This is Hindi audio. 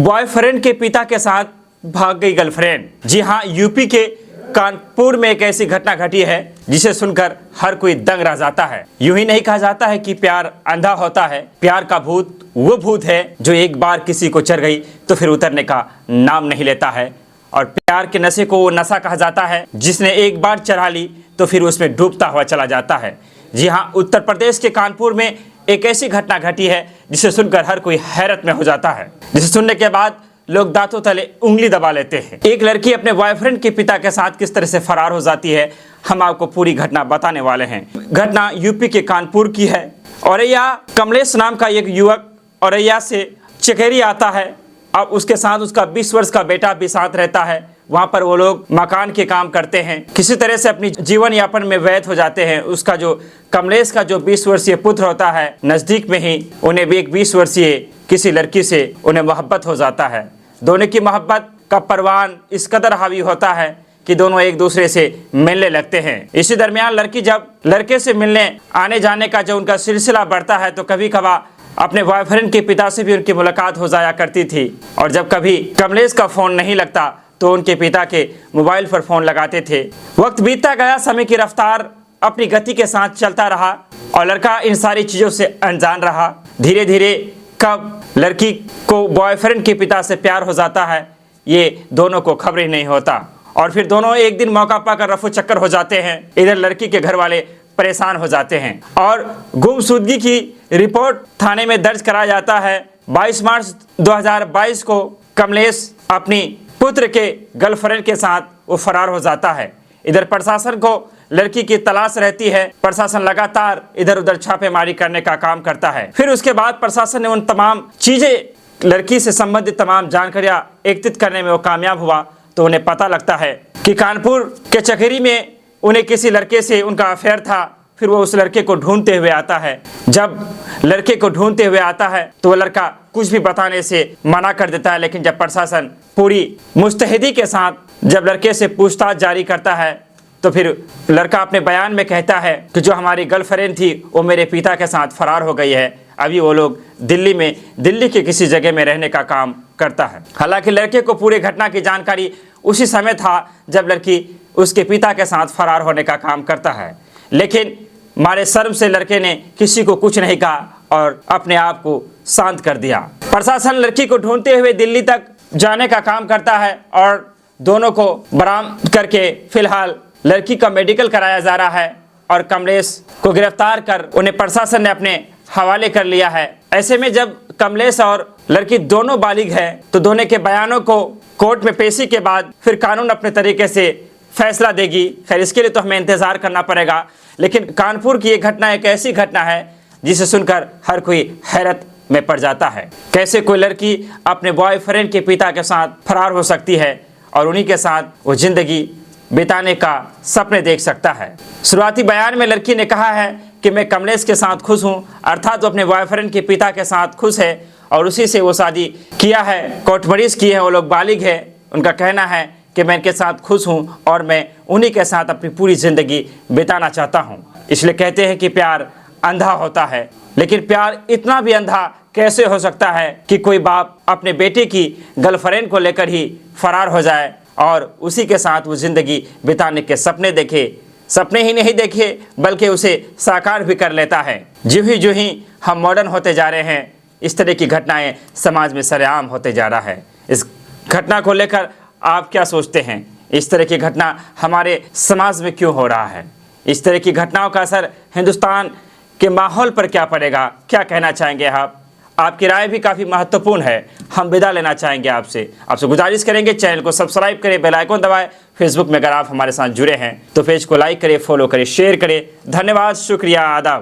बॉयफ्रेंड के पिता के साथ भाग गई गर्लफ्रेंड। जी हाँ, यूपी के कानपुर में एक ऐसी घटना घटी है जिसे सुनकर हर कोई दंग रह जाता है। यूं ही नहीं कहा जाता है कि प्यार अंधा होता है। प्यार का भूत वो भूत है जो एक बार किसी को चढ़ गई तो फिर उतरने का नाम नहीं लेता है। और प्यार के नशे को वो नशा कहा जाता है जिसने एक बार चढ़ा ली तो फिर उसमें डूबता हुआ चला जाता है। जी हाँ, उत्तर प्रदेश के कानपुर में एक ऐसी घटना घटी है जिसे सुनकर हर कोई हैरत में हो जाता है, जिसे सुनने के बाद लोग दांतों तले उंगली दबा लेते हैं। एक लड़की अपने बॉयफ्रेंड के पिता के साथ किस तरह से फरार हो जाती है, हम आपको पूरी घटना बताने वाले हैं। घटना यूपी के कानपुर की है। औरैया कमलेश नाम का एक युवक औरैया से चकेरी आता है। अब उसके साथ उसका 20 वर्ष का बेटा भी साथ रहता है। वहाँ पर वो लोग मकान के काम करते हैं, किसी तरह से अपनी जीवन यापन में व्यस्त हो जाते हैं। उसका जो कमलेश का जो 20 वर्षीय पुत्र होता है, नज़दीक में ही उन्हें भी एक 20 वर्षीय किसी लड़की से उन्हें मोहब्बत हो जाता है। दोनों की मोहब्बत का परवान इस कदर हावी होता है कि दोनों एक दूसरे से मिलने लगते हैं। इसी दरमियान लड़की जब लड़के से मिलने आने जाने का जो उनका सिलसिला बढ़ता है तो कभी कभार अपने बॉयफ्रेंड के पिता से भी उनकी मुलाकात हो जाया करती थी। और जब कभी कमलेश का फ़ोन नहीं लगता तो उनके पिता के मोबाइल पर फ़ोन लगाते थे। वक्त बीतता गया, समय की रफ्तार अपनी गति के साथ चलता रहा और लड़का इन सारी चीज़ों से अनजान रहा। धीरे धीरे कब लड़की को बॉयफ्रेंड के पिता से प्यार हो जाता है ये दोनों को खबर ही नहीं होता। और फिर दोनों एक दिन मौका पाकर रफू चक्कर हो जाते हैं। इधर लड़की के घर वाले परेशान हो जाते हैं और गुमशुदगी की रिपोर्ट थाने में दर्ज कराया जाता है। 22 मार्च 2022 को कमलेश अपनी पुत्र के गर्लफ्रेंड के साथ वो फरार हो जाता है। इधर प्रशासन को लड़की की तलाश रहती है। प्रशासन लगातार इधर उधर छापेमारी करने का काम करता है। फिर उसके बाद प्रशासन ने उन तमाम चीज़ें, लड़की से संबंधित तमाम जानकारियां एकत्रित करने में वो कामयाब हुआ तो उन्हें पता लगता है कि कानपुर के चकेरी में उन्हें किसी लड़के से उनका अफेयर था। फिर वो उस लड़के को ढूंढते हुए आता है। जब लड़के को ढूंढते हुए आता है तो वो लड़का कुछ भी बताने से मना कर देता है। लेकिन जब प्रशासन पूरी मुस्तैदी के साथ जब लड़के से पूछताछ जारी करता है तो फिर लड़का अपने बयान में कहता है कि जो हमारी गर्लफ्रेंड थी वो मेरे पिता के साथ फरार हो गई है। अभी वो लोग दिल्ली के किसी जगह में रहने का काम करता है। हालांकि लड़के को पूरी घटना की जानकारी उसी समय था जब लड़की उसके पिता के साथ फरार होने का काम करता है। लेकिन मारे शर्म से लड़के ने किसी को कुछ नहीं कहा और अपने आप को शांत कर दिया। प्रशासन लड़की को ढूंढते हुए दिल्ली तक जाने का काम करता है और दोनों को बरामद करके फिलहाल लड़की का मेडिकल कराया जा रहा है और कमलेश को गिरफ्तार कर उन्हें प्रशासन ने अपने हवाले कर लिया है। ऐसे में जब कमलेश और लड़की दोनों बालिग है तो दोनों के बयानों को कोर्ट में पेशी के बाद फिर कानून अपने तरीके से फैसला देगी। खैर, इसके लिए तो हमें इंतज़ार करना पड़ेगा। लेकिन कानपुर की ये घटना एक ऐसी घटना है जिसे सुनकर हर कोई हैरत में पड़ जाता है। कैसे कोई लड़की अपने बॉयफ्रेंड के पिता के साथ फरार हो सकती है और उन्हीं के साथ वो ज़िंदगी बिताने का सपने देख सकता है। शुरुआती बयान में लड़की ने कहा है कि मैं कमलेश के साथ खुश हूँ, अर्थात वो अपने बॉयफ्रेंड के पिता के साथ खुश है और उसी से वो शादी किया है, कोर्ट मैरिज की है। वो लोग बालिग है। उनका कहना है कि मैं इनके साथ खुश हूँ और मैं उन्हीं के साथ अपनी पूरी ज़िंदगी बिताना चाहता हूँ। इसलिए कहते हैं कि प्यार अंधा होता है। लेकिन प्यार इतना भी अंधा कैसे हो सकता है कि कोई बाप अपने बेटे की गर्लफ्रेंड को लेकर ही फरार हो जाए और उसी के साथ वो ज़िंदगी बिताने के सपने देखे। सपने ही नहीं देखे बल्कि उसे साकार भी कर लेता है। जो ही हम मॉडर्न होते जा रहे हैं इस तरह की घटनाएं समाज में सरेआम होते जा रहा है। इस घटना को लेकर आप क्या सोचते हैं? इस तरह की घटना हमारे समाज में क्यों हो रहा है? इस तरह की घटनाओं का असर हिंदुस्तान के माहौल पर क्या पड़ेगा? क्या कहना चाहेंगे आप? आपकी राय भी काफ़ी महत्वपूर्ण है। हम विदा लेना चाहेंगे आपसे गुजारिश करेंगे चैनल को सब्सक्राइब करें, बेल आइकन दबाएं। फेसबुक में अगर आप हमारे साथ जुड़े हैं तो पेज को लाइक करें, फॉलो करें, शेयर करें। धन्यवाद, शुक्रिया, आदाब।